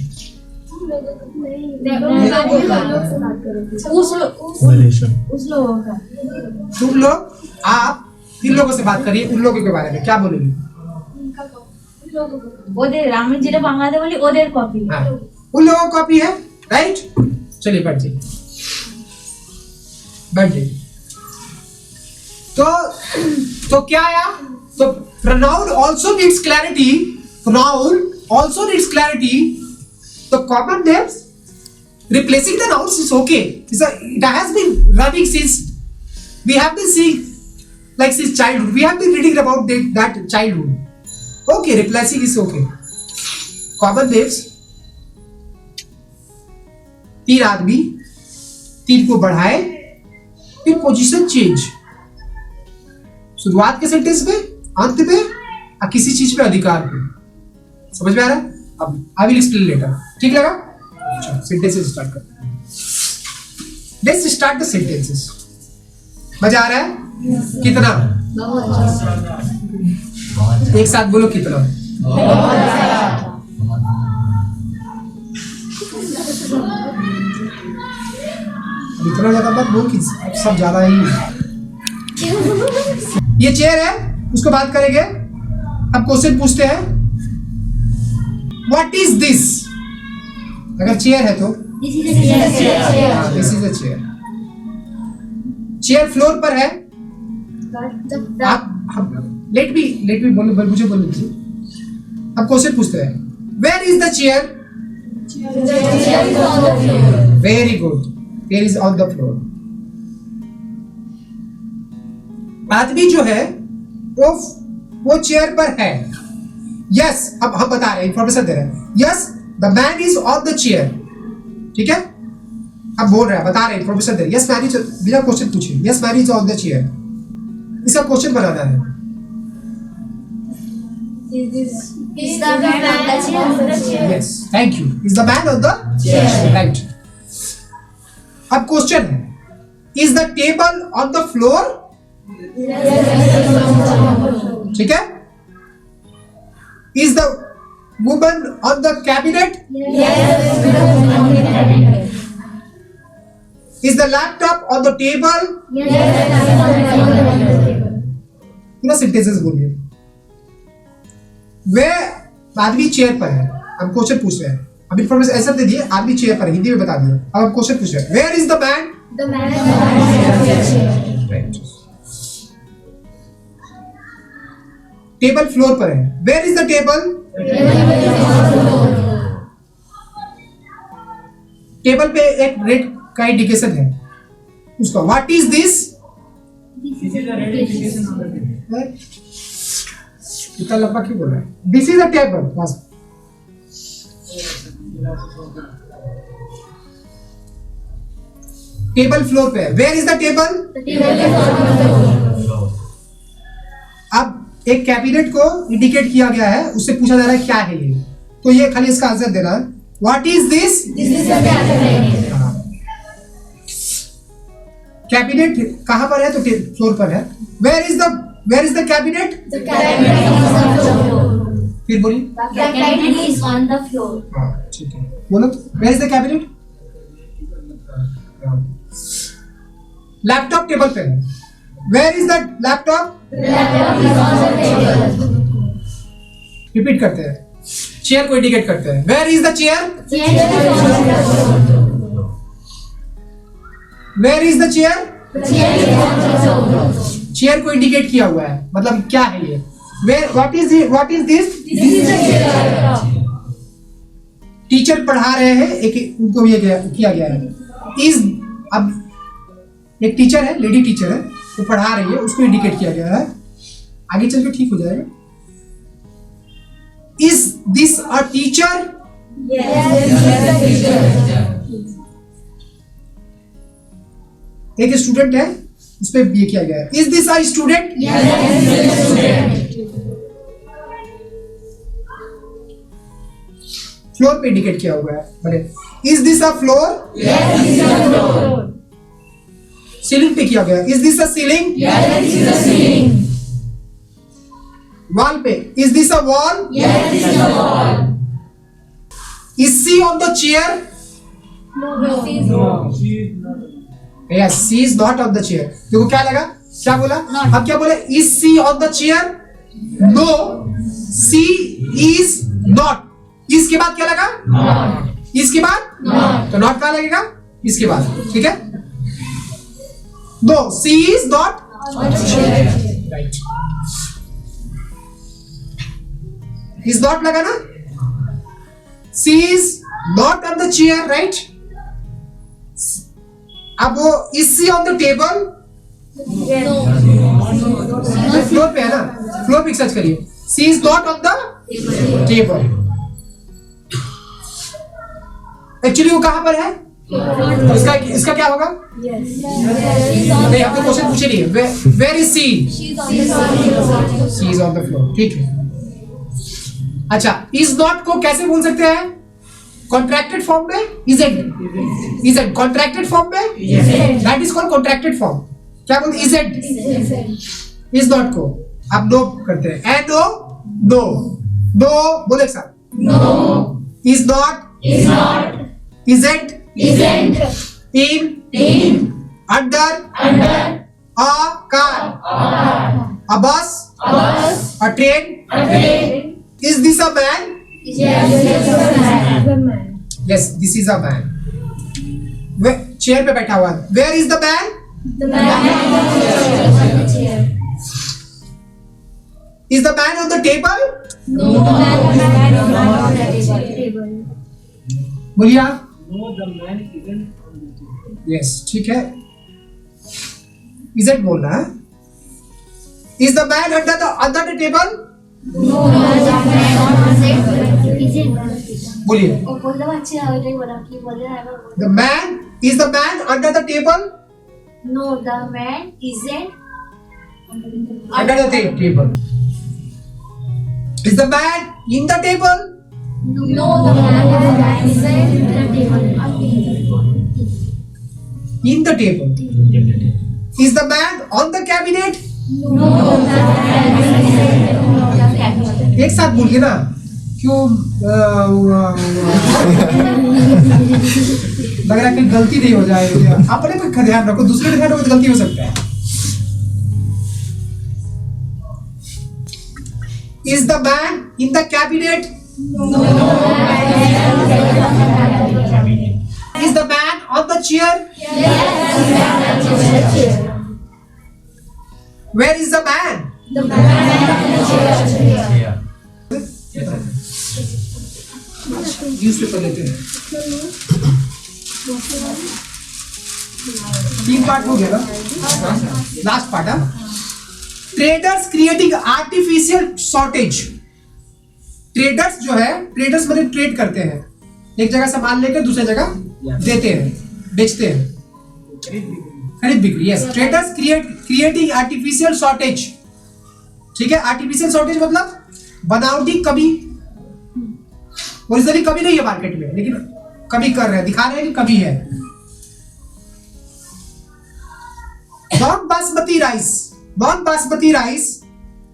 उस लोगों का। तुम लोग, आप इन लोगों से बात करिए, उन लोगों के बारे में क्या बोलेगी? ওদের আমি যেটা বাংলাতে বলি ওদের কপি। हाँ, उन लोगों को कॉपी है, राइट। चलिए बैठ जाइए, बैठ जाइए। तो क्या आया? तो pronoun also needs clarity. Pronoun also needs clarity. The common names replacing the nouns is okay. It has been running since we have been seeing, like since childhood. We have been reading about that childhood. Okay, replacing is okay. Common names, 3 आदमी, 3 को बढ़ाए, फिर पोजीशन चेंज, शुरुआत के सेंटेंस में, अंत में, और किसी चीज पे अधिकार पे। समझ में आ रहा है? अब आई विल एक्सप्लेन लेटर। ठीक लगा? चलो सेंटेंसेस स्टार्ट करते हैं। Let's start the sentences. मजा आ रहा है? कितना? एक साथ बोलो, कितना? इतना ज्यादा मत बोल कि सब ज्यादा ही। ये चेयर है, उसको बात करेंगे। अब क्वेश्चन पूछते हैं, व्हाट इज दिस? अगर चेयर है तो this is a chair. Chair floor पर है। आप लेट मी बोलो, मुझे बोलने दीजिए। अब क्वेश्चन पूछते हैं, where is the chair? Very good, chair is on the floor. आदमी जो है वो चेयर पर है। यस, अब हम बता रहे हैं, इंफॉर्मेशन दे रहे हैं। Yes, the man is on the chair. ठीक है, अब बोल रहे हैं, बता रहे हैं, इंफॉर्मेशन दे रहे हैं। यस मैन इज, बिना क्वेश्चन पूछे, yes man is on the chair. इसका क्वेश्चन बनाना है। Is the man on the chair? Yes, thank you. Is the man on the chair? Right. अब क्वेश्चन है, is the table on the floor? ठीक है। Is the woman on the cabinet? Is the laptop on the table? पूरा सेंटेंसेस बोलिए। वे आदमी चेयर पर है। हम क्वेश्चन पूछ रहे हैं, अब इंफॉर्मेशन ऐसा दे दिए, आदमी चेयर पर है, हिंदी में बता दिया। अब हम क्वेश्चन पूछ रहे हैं, where is the man? The man on the chair. Right. Table floor पर है। Where is the table? Table पे एक रेड का इंडिकेशन है, उसका व्हाट इज दिस? इतना लंबा क्यों बोल रहा है? This is a table. बस टेबल फ्लोर पे है। Where is the table? अब एक कैबिनेट को इंडिकेट किया गया है, उससे पूछा जा रहा है क्या है ये, तो ये खाली इसका आंसर देना है। What is this? कैबिनेट कहां पर है? तो फ्लोर पर है। Where is the cabinet? फिर बोलिए। The cabinet is on the floor. हाँ ठीक है, बोलो। Where is the cabinet? Laptop table पे है। Where is the laptop? Repeat करते हैं, चेयर को इंडिकेट करते हैं। Where is the chair? Where is the chair? Chair को इंडिकेट किया हुआ है, मतलब क्या है ये? Where, what is this? Teacher पढ़ा रहे हैं, एक उनको ये किया गया है। इज, अब एक टीचर है, लेडी टीचर है, वो पढ़ा रही है, उसको इंडिकेट किया गया है। आगे चल के ठीक हो जाएगा। Is this a teacher? एक स्टूडेंट है, उस पर ये किया गया है। Is this a student? Floor पे इंडिकेट किया हुआ है। बोले is this a floor? Ceiling पे किया गया। Is this a ceiling? Wall पे is this a wall? Is she on the chair? Yes, she is not on the chair. देखो क्या लगा, क्या बोला? अब क्या बोले? Is she on the chair? No, she is not. इसके बाद क्या लगा? इसके बाद तो नॉट कहां लगेगा? इसके बाद, ठीक है। No, she is not right. Is not लगा ना? She is not on the chair, right. अब वो is she on the table? Floor पे है ना, फ्लोर पे सर्च करिए। She is not on the table. Actually वो कहां पर है? इसका क्या होगा? नहीं, आपने क्वेश्चन पूछे नहीं है। Where is she? She is on the floor, ठीक है। अच्छा, इज नॉट को कैसे बोल सकते हैं? कॉन्ट्रैक्टेड फॉर्म में इजेंट, कॉन्ट्रैक्टेड फॉर्म में that is called contracted form. क्या बोलते? इजेंट। इज नॉट को आप नो करते हैं। एंड नो बोले एक साथ। No, is not, isn't, in, under, a car, a bus, a train. Is this a man? Yes, this is a man. Chair पे बैठा हुआ है। Where is the man? Is the man on the table? बोलिए आप। यस, ठीक है। isn't बोलना है। Is the man under the table? बोलिए। The man, is the man under the table? No, the man isn't Under the table. Is the man in the table? No, the man isn't In the table. Is the man on the cabinet? एक साथ बोलिए ना, क्यों लग रहा है कि गलती नहीं हो जाए। अपने पे ध्यान रखो, दूसरे पे ध्यान रखो तो गलती हो सकता है। Is the man in the cabinet? Is the man on the chair? Where is the man? Newspaper लेते हैं। 3 पार्ट हो गया ना, लास्ट पार्ट है। Traders creating artificial shortage. Traders जो है, ट्रेडर्स मतलब ट्रेड करते हैं, एक जगह सामान लेकर दूसरी जगह देते हैं, बेचते हैं, खरीद बिक्री। Yes, traders creating artificial shortage, ठीक है। आर्टिफिशियल शॉर्टेज मतलब बनावटी कमी, ओरिजिनली कमी नहीं है मार्केट में, लेकिन कमी कर रहे हैं, दिखा रहे हैं कि कमी है। Non basmati rice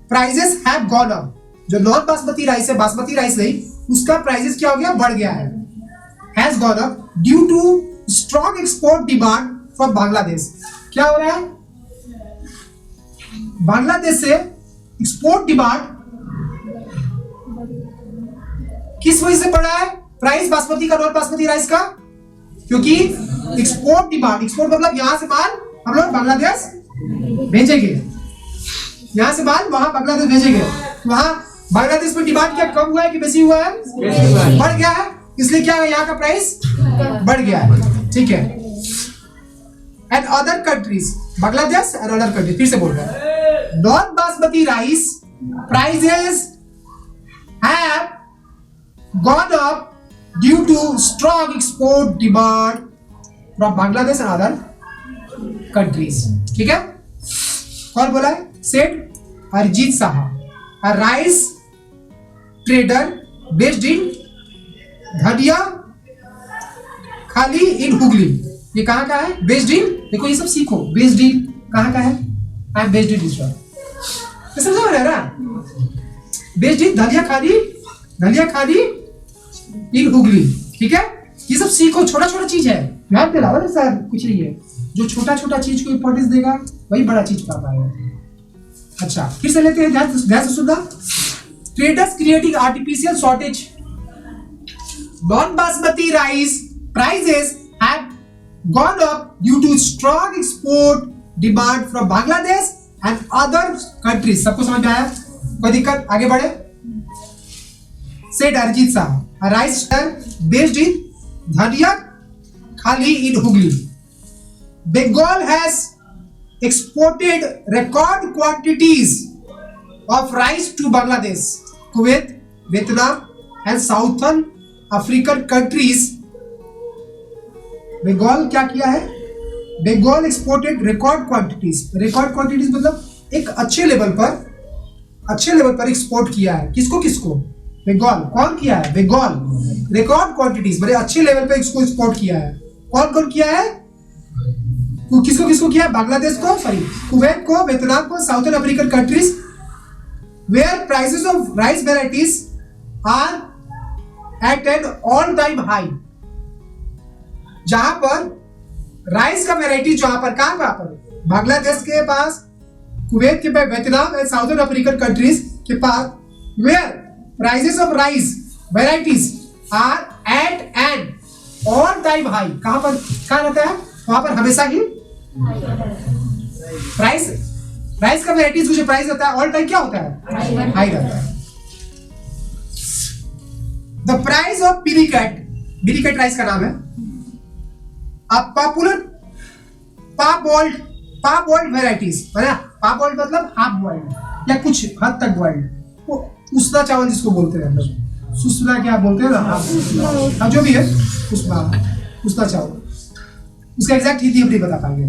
prices have gone up. जो नॉन बासमती राइस है, बासमती राइस नहीं, उसका प्राइजेस क्या हो गया? बढ़ गया है। Has gone up due to strong export demand from Bangladesh. क्या हो रहा है? बांग्लादेश से एक्सपोर्ट डिमांड किस वजह से बढ़ा है? प्राइस बासमती का, नॉन बासमती राइस का, क्योंकि एक्सपोर्ट डिमांड, एक्सपोर्ट मतलब यहां से माल हम लोग बांग्लादेश भेजेंगे, यहां से माल वहां बांग्लादेश भेजेंगे। वहां बांग्लादेश में डिमांड क्या कम हुआ है कि बेसी हुआ है? बढ़ गया है, इसलिए क्या है, यहाँ का प्राइस बढ़ गया है। ठीक है। And other countries, Bangladesh and other countries, फिर से बोल रहे हैं, non basmati rice prices have gone up due to strong export demand from Bangladesh and other countries. ठीक है? कौन बोला है? Said Arijit Saha, a rice trader based in धनिया खाली in हुगली। ये कहाँ का है? Based in, देखो ये सब सीखो, based in कहाँ का है? I am based in Israel। ये समझा रहा है ना? Based in धनिया खाली इन हुगली। ठीक है, ये सब सीखो, छोटा छोटा चीज है, ध्यान दिलाओ ना सर, कुछ नहीं है। जो छोटा छोटा चीज को इंपॉर्टेंस देगा वही बड़ा चीज पा पाएगा। अच्छा, फिर से लेते हैं, ध्यान से सुनना। Traders creating artificial shortage, non basmati rice prices have gone up due to strong export demand from Bangladesh and other countries. सबको समझ में आया? कोई दिक्कत? आगे बढ़े। Said Arijit Saha, a rice trader based in Dhania Khali in Hooghly. Bengal has exported record quantities of rice to Bangladesh, Kuwait, Vietnam and Southern African countries. Bengal क्या किया है? Bengal exported record quantities. Record quantities मतलब एक अच्छे लेवल पर एक्सपोर्ट किया है। किसको किसको? बंगाल। कौन किया है? बंगाल। रिकॉर्ड क्वांटिटीज, बड़े अच्छे लेवल पे इसको एक्सपोर्ट किया है। कौन कौन किया है? किसको किसको किया है? बांग्लादेश को, सॉरी, कुवैत को, वियतनाम को, southern African countries, where prices of rice varieties are at an all time high. जहां पर राइस का वेराइटी, जहां पर कहां पर? बांग्लादेश के पास, कुवैत के पास, Vietnam and southern African countries के पास, where prices of rice varieties are at an all time high। कहां पर क्या रहता है? वहां पर हमेशा ही राइस का वेराइटीज जो प्राइस होता है ऑल टाइम क्या होता है? हाई रहता है। द प्राइस ऑफ मिनीकैट राइस का नाम है। अब पॉपुलर पाप वेराइटीज, पाप मतलब हाफ बॉइल्ड या कुछ हद तक बॉइल्ड, उसना चावल जिसको बोलते हैं हम लोग, सुसना क्या बोलते हैं ना, जो भी है उसना चावल, उसका एग्जैक्ट हिंदी हम नहीं बता पाएंगे।